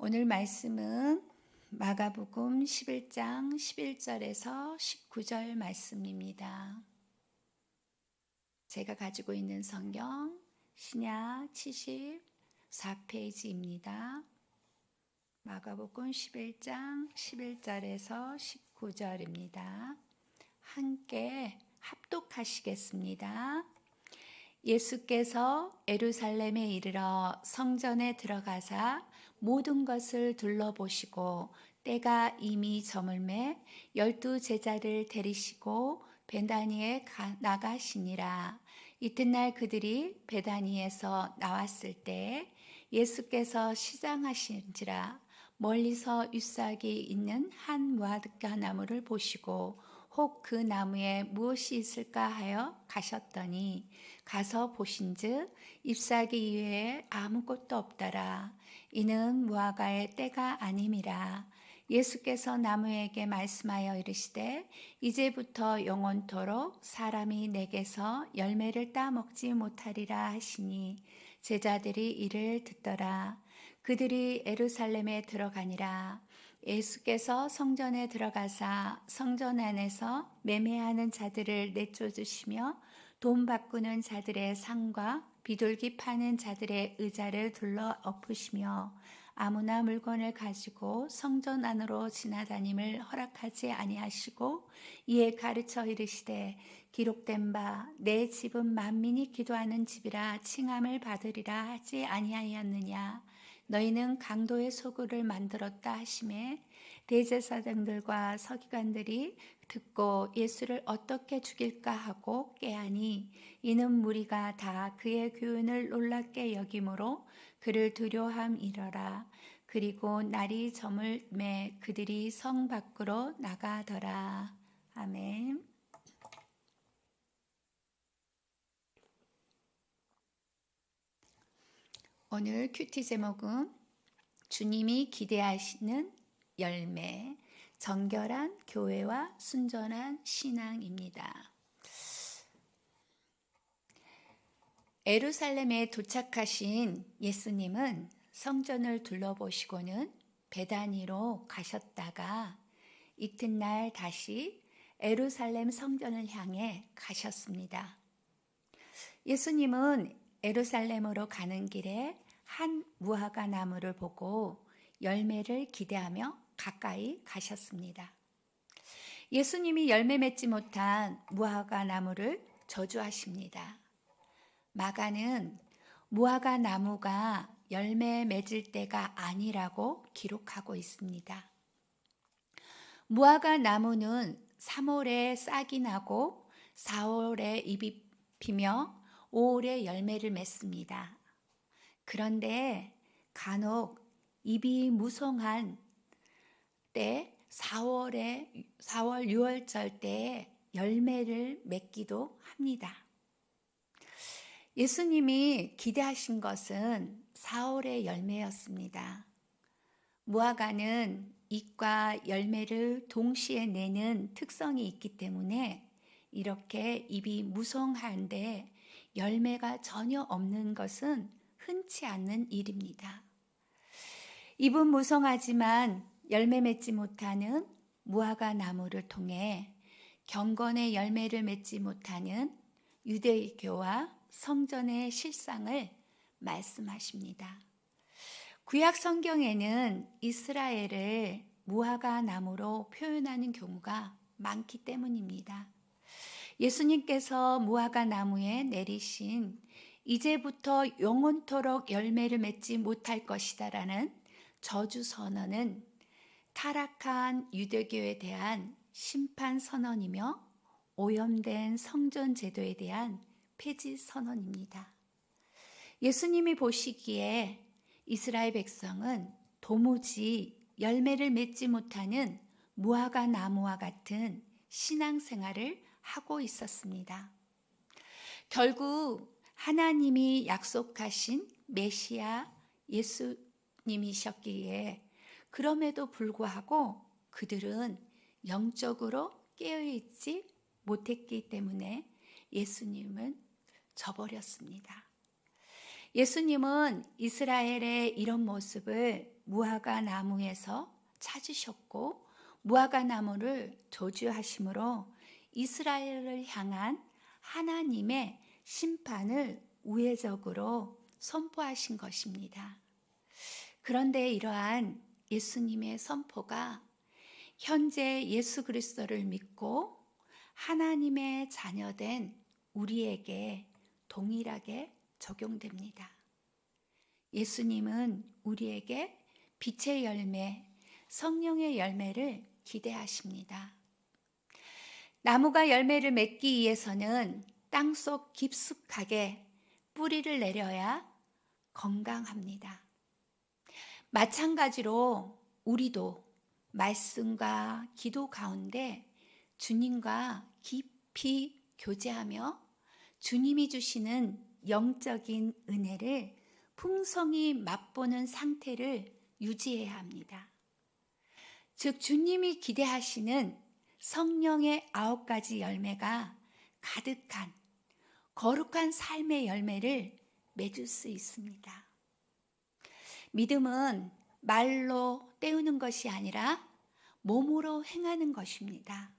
오늘 말씀은 마가복음 11장 11절에서 19절 말씀입니다. 제가 가지고 있는 성경 신약 74페이지입니다. 마가복음 11장 11절에서 19절입니다. 함께 합독하시겠습니다. 예수께서 예루살렘에 이르러 성전에 들어가사 모든 것을 둘러보시고 때가 이미 저물매 12 제자를 데리시고 베다니에 나가시니라. 이튿날 그들이 베다니에서 나왔을 때 예수께서 시장하신지라 멀리서 잎사귀 있는 한 무화과 나무를 보시고 혹 그 나무에 무엇이 있을까 하여 가셨더니 가서 보신즉 잎사귀 이외에 아무것도 없더라. 이는 무화과의 때가 아님이라. 예수께서 나무에게 말씀하여 이르시되 이제부터 영원토록 사람이 내게서 열매를 따먹지 못하리라 하시니 제자들이 이를 듣더라. 그들이 예루살렘에 들어가니라. 예수께서 성전에 들어가사 성전 안에서 매매하는 자들을 내쫓으시며 돈 바꾸는 자들의 상과 비둘기 파는 자들의 의자를 둘러 엎으시며 아무나 물건을 가지고 성전 안으로 지나다님을 허락하지 아니하시고 이에 가르쳐 이르시되 기록된 바 내 집은 만민이 기도하는 집이라 칭함을 받으리라 하지 아니하였느냐. 너희는 강도의 소굴을 만들었다 하시매 대제사장들과 서기관들이 듣고 예수를 어떻게 죽일까 하고 꾀하니 이는 무리가 다 그의 교훈을 놀랍게 여김으로 그를 두려워함이러라. 그리고 날이 저물매 그들이 성 밖으로 나가더라. 아멘. 오늘 큐티 제목은 주님이 기대하시는 열매, 정결한 교회와 순전한 신앙입니다. 예루살렘에 도착하신 예수님은 성전을 둘러보시고는 베다니로 가셨다가 이튿날 다시 예루살렘 성전을 향해 가셨습니다. 예수님은 예루살렘으로 가는 길에 한 무화과 나무를 보고 열매를 기대하며 가까이 가셨습니다. 예수님이 열매 맺지 못한 무화과 나무를 저주하십니다. 마가는 무화과 나무가 열매 맺을 때가 아니라고 기록하고 있습니다. 무화과 나무는 3월에 싹이 나고 4월에 잎이 피며 5월에 열매를 맺습니다. 그런데 간혹 잎이 무성한 때 4월, 6월절 때에 열매를 맺기도 합니다. 예수님이 기대하신 것은 4월의 열매였습니다. 무화과는 잎과 열매를 동시에 내는 특성이 있기 때문에 이렇게 잎이 무성한데 열매가 전혀 없는 것은 흔치 않는 일입니다. 잎은 무성하지만 열매 맺지 못하는 무화과 나무를 통해 경건의 열매를 맺지 못하는 유대교와 성전의 실상을 말씀하십니다. 구약 성경에는 이스라엘을 무화과 나무로 표현하는 경우가 많기 때문입니다. 예수님께서 무화과 나무에 내리신 이제부터 영원토록 열매를 맺지 못할 것이다라는 저주 선언은 타락한 유대교에 대한 심판 선언이며 오염된 성전 제도에 대한 폐지 선언입니다. 예수님이 보시기에 이스라엘 백성은 도무지 열매를 맺지 못하는 무화과 나무와 같은 신앙생활을 하고 있었습니다. 결국 하나님이 약속하신 메시아 예수님이셨기에 그럼에도 불구하고 그들은 영적으로 깨어있지 못했기 때문에 예수님은 저버렸습니다. 예수님은 이스라엘의 이런 모습을 무화과 나무에서 찾으셨고 무화과 나무를 저주하심으로 이스라엘을 향한 하나님의 심판을 우회적으로 선포하신 것입니다. 그런데 이러한 예수님의 선포가 현재 예수 그리스도를 믿고 하나님의 자녀된 우리에게 동일하게 적용됩니다. 예수님은 우리에게 빛의 열매, 성령의 열매를 기대하십니다. 나무가 열매를 맺기 위해서는 땅속 깊숙하게 뿌리를 내려야 건강합니다. 마찬가지로 우리도 말씀과 기도 가운데 주님과 깊이 교제하며 주님이 주시는 영적인 은혜를 풍성히 맛보는 상태를 유지해야 합니다. 즉 주님이 기대하시는 성령의 9가지 열매가 가득한 거룩한 삶의 열매를 맺을 수 있습니다. 믿음은 말로 때우는 것이 아니라 몸으로 행하는 것입니다.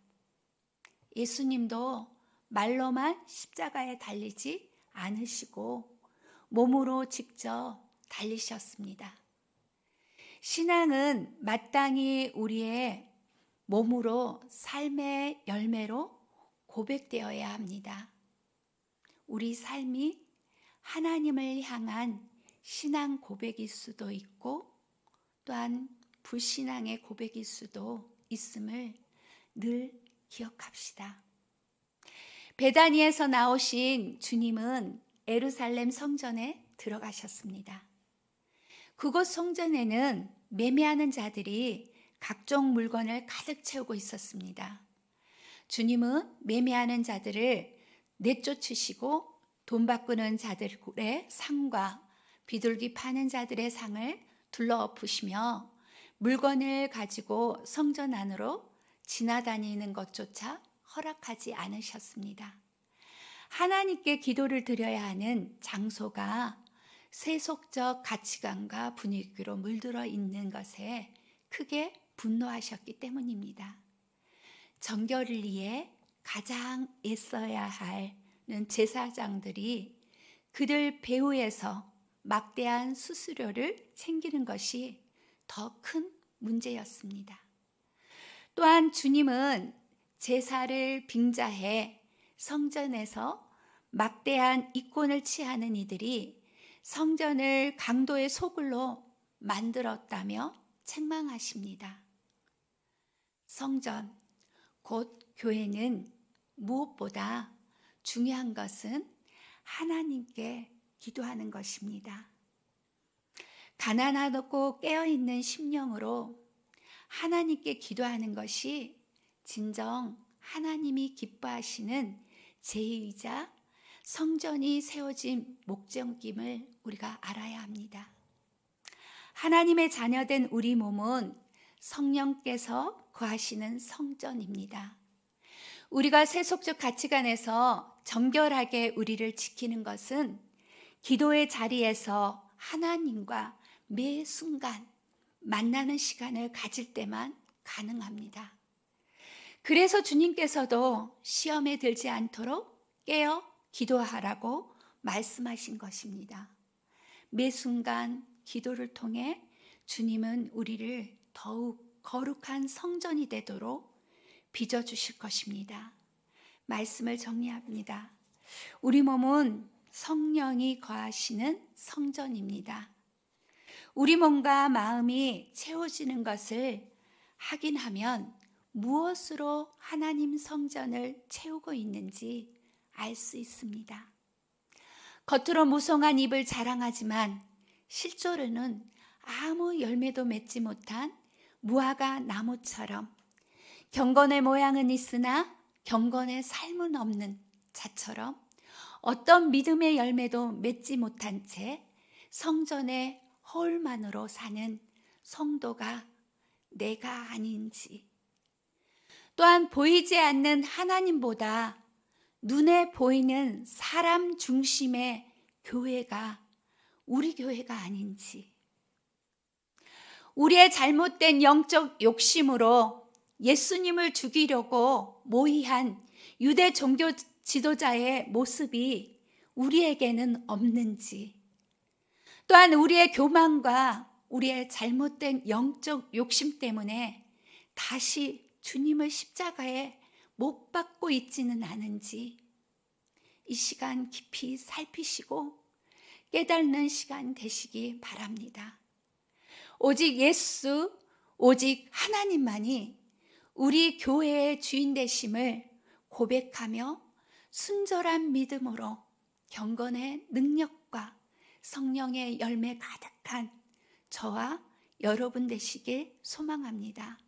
예수님도 말로만 십자가에 달리지 않으시고 몸으로 직접 달리셨습니다. 신앙은 마땅히 우리의 몸으로 삶의 열매로 고백되어야 합니다. 우리 삶이 하나님을 향한 신앙 고백일 수도 있고 또한 불신앙의 고백일 수도 있음을 늘 기억합시다. 베다니에서 나오신 주님은 예루살렘 성전에 들어가셨습니다. 그곳 성전에는 매매하는 자들이 각종 물건을 가득 채우고 있었습니다. 주님은 매매하는 자들을 내쫓으시고 돈 바꾸는 자들의 상과 비둘기 파는 자들의 상을 둘러엎으시며 물건을 가지고 성전 안으로 지나다니는 것조차 허락하지 않으셨습니다. 하나님께 기도를 드려야 하는 장소가 세속적 가치관과 분위기로 물들어 있는 것에 크게 분노하셨기 때문입니다. 정결을 위해 가장 애써야 하는 제사장들이 그들 배후에서 막대한 수수료를 챙기는 것이 더 큰 문제였습니다. 또한 주님은 제사를 빙자해 성전에서 막대한 이권을 취하는 이들이 성전을 강도의 소굴로 만들었다며 책망하십니다. 성전, 곧 교회는 무엇보다 중요한 것은 하나님께 기도하는 것입니다. 가난하고 깨어있는 심령으로 하나님께 기도하는 것이 진정 하나님이 기뻐하시는 제의이자 성전이 세워진 목적임을 우리가 알아야 합니다. 하나님의 자녀된 우리 몸은 성령께서 거하시는 성전입니다. 우리가 세속적 가치관에서 정결하게 우리를 지키는 것은 기도의 자리에서 하나님과 매 순간 만나는 시간을 가질 때만 가능합니다. 그래서 주님께서도 시험에 들지 않도록 깨어 기도하라고 말씀하신 것입니다. 매 순간 기도를 통해 주님은 우리를 더욱 거룩한 성전이 되도록 빚어주실 것입니다. 말씀을 정리합니다. 우리 몸은 성령이 거하시는 성전입니다. 우리 몸과 마음이 채워지는 것을 확인하면 무엇으로 하나님 성전을 채우고 있는지 알 수 있습니다. 겉으로 무성한 입을 자랑하지만 실제로는 아무 열매도 맺지 못한 무화과 나무처럼 경건의 모양은 있으나 경건의 삶은 없는 자처럼 어떤 믿음의 열매도 맺지 못한 채 성전의 허울만으로 사는 성도가 내가 아닌지, 또한 보이지 않는 하나님보다 눈에 보이는 사람 중심의 교회가 우리 교회가 아닌지, 우리의 잘못된 영적 욕심으로 예수님을 죽이려고 모의한 유대 종교 지도자의 모습이 우리에게는 없는지, 또한 우리의 교만과 우리의 잘못된 영적 욕심 때문에 다시 주님을 십자가에 못 박고 있지는 않은지 이 시간 깊이 살피시고 깨닫는 시간 되시기 바랍니다. 오직 예수, 오직 하나님만이 우리 교회의 주인 되심을 고백하며 순절한 믿음으로 경건의 능력과 성령의 열매 가득한 저와 여러분 되시길 소망합니다.